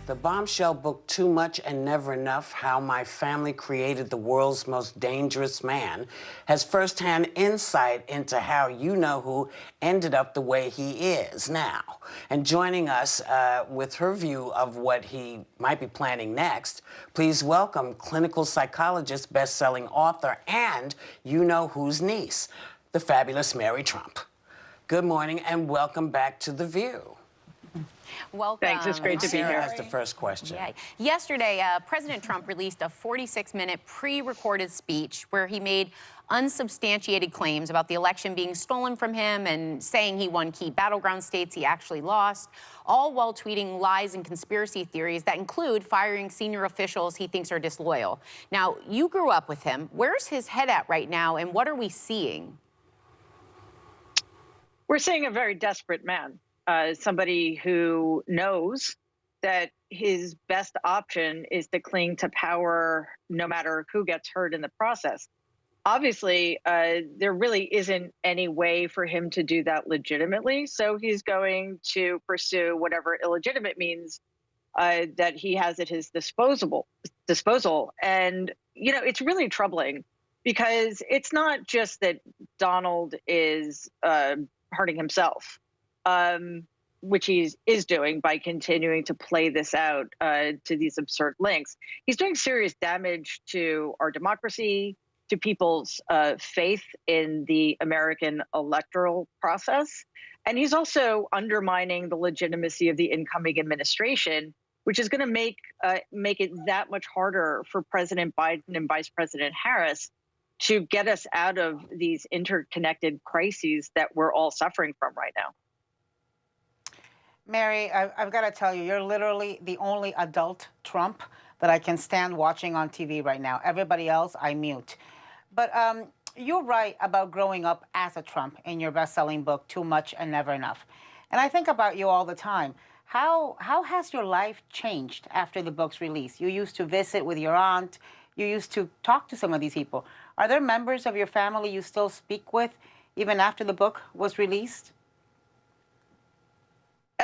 The bombshell book, Too Much and Never Enough, How My Family Created the World's Most Dangerous Man, has firsthand insight into how you-know-who ended up the way he is now. And joining us with her view of what he might be planning next, please welcome clinical psychologist, best-selling author, and you-know-who's niece, the fabulous Mary Trump. Good morning and welcome back to The View. Welcome. Thanks. It's great to be here. Sarah has the first question. Yeah. Yesterday, President Trump released a 46-minute pre-recorded speech where he made unsubstantiated claims about the election being stolen from him and saying he won key battleground states he actually lost, all while tweeting lies and conspiracy theories that include firing senior officials he thinks are disloyal. Now, you grew up with him. Where's his head at right now, and what are we seeing? We're seeing a very desperate man. Somebody who knows that his best option is to cling to power no matter who gets hurt in the process. Obviously, there really isn't any way for him to do that legitimately, so he's going to pursue whatever illegitimate means that he has at his disposal. And, you know, it's really troubling because it's not just that Donald is hurting himself. Which he is doing by continuing to play this out to these absurd lengths. He's doing serious damage to our democracy, to people's faith in the American electoral process. And he's also undermining the legitimacy of the incoming administration, which is going to make it that much harder for President Biden and Vice President Harris to get us out of these interconnected crises that we're all suffering from right now. Mary, I've got to tell you, you're literally the only adult Trump that I can stand watching on TV right now. Everybody else, I mute. But you're right about growing up as a Trump in your best-selling book, Too Much and Never Enough. And I think about you all the time. How has your life changed after the book's release? You used to visit with your aunt. You used to talk to some of these people. Are there members of your family you still speak with even after the book was released?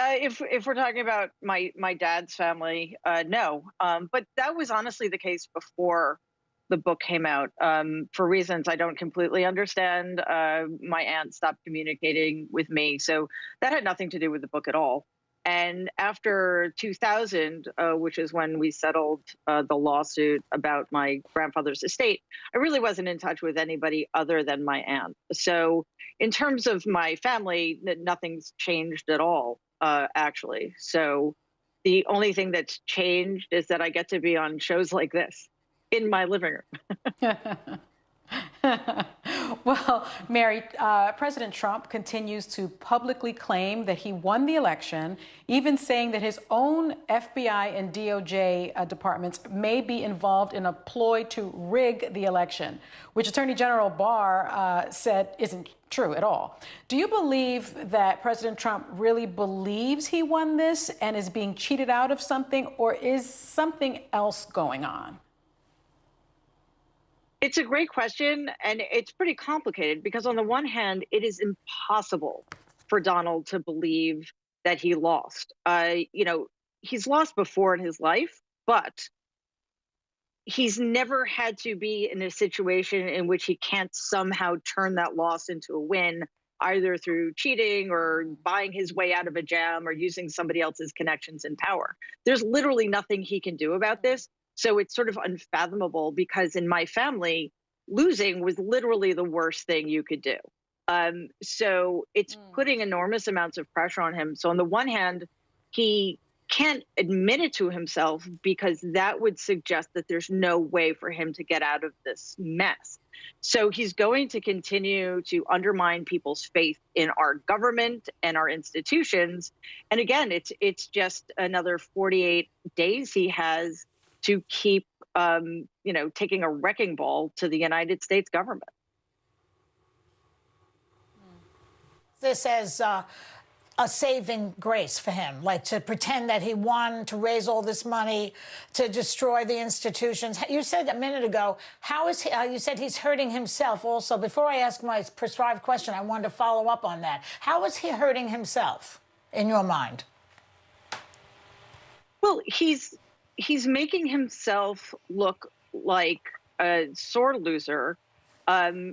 If we're talking about my dad's family, no. But that was honestly the case before the book came out. For reasons I don't completely understand, my aunt stopped communicating with me. So that had nothing to do with the book at all. And after 2000, which is when we settled the lawsuit about my grandfather's estate, I really wasn't in touch with anybody other than my aunt. So in terms of my family, nothing's changed at all. Actually. So the only thing that's changed is that I get to be on shows like this in my living room. Well, Mary, President Trump continues to publicly claim that he won the election, even saying that his own FBI and DOJ departments may be involved in a ploy to rig the election, which Attorney General Barr said isn't true at all. Do you believe that President Trump really believes he won this and is being cheated out of something, or is something else going on? It's a great question, and it's pretty complicated because on the one hand, it is impossible for Donald to believe that he lost. You know, he's lost before in his life, but he's never had to be in a situation in which he can't somehow turn that loss into a win, either through cheating or buying his way out of a jam or using somebody else's connections and power. There's literally nothing he can do about this. So it's sort of unfathomable because in my family, losing was literally the worst thing you could do. So it's putting enormous amounts of pressure on him. So on the one hand, he can't admit it to himself because that would suggest that there's no way for him to get out of this mess. So he's going to continue to undermine people's faith in our government and our institutions. And again, it's just another 48 days he has to keep, you know, taking a wrecking ball to the United States government. This as a saving grace for him, like to pretend that he won, to raise all this money, to destroy the institutions. You said a minute ago, how is he, you said he's hurting himself also. Before I ask my prescribed question, I wanted to follow up on that. How is he hurting himself, in your mind? Well, he's making himself look like a sore loser.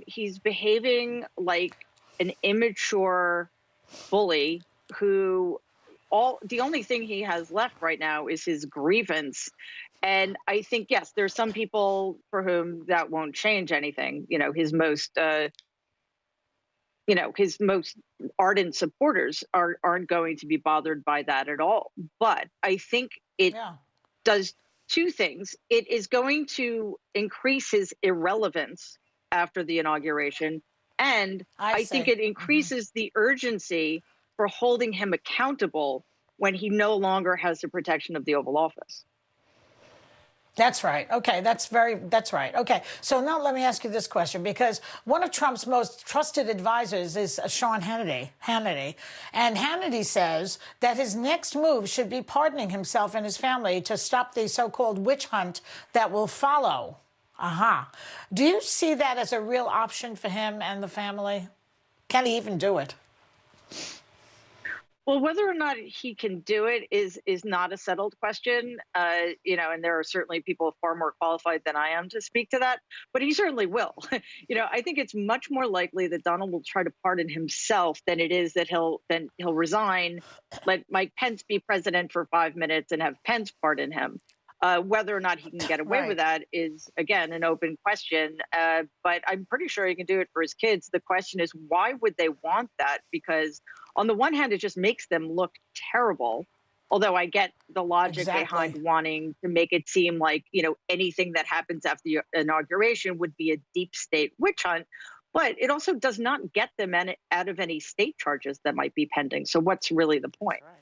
He's behaving like an immature bully who the only thing he has left right now is his grievance. And I think, yes, there's some people for whom that won't change anything. His most ardent supporters aren't going to be bothered by that at all. But I think it does two things. It is going to increase his irrelevance after the inauguration. And I think it increases the urgency for holding him accountable when he no longer has the protection of the Oval Office. That's right. Okay, that's right. Okay, so now let me ask you this question, because one of Trump's most trusted advisors is Sean Hannity. And Hannity says that his next move should be pardoning himself and his family to stop the so-called witch hunt that will follow. Do you see that as a real option for him and the family? Can he even do it? Well, whether or not he can do it is not a settled question, and there are certainly people far more qualified than I am to speak to that, but he certainly will. I think it's much more likely that Donald will try to pardon himself than it is that he'll resign, let Mike Pence be president for 5 minutes and have Pence pardon him. Whether or not he can get away with that is, again, an open question. But I'm pretty sure he can do it for his kids. The question is, why would they want that? Because on the one hand, it just makes them look terrible. Although I get the logic behind wanting to make it seem like, anything that happens after the inauguration would be a deep state witch hunt. But it also does not get them out of any state charges that might be pending. So what's really the point? Right.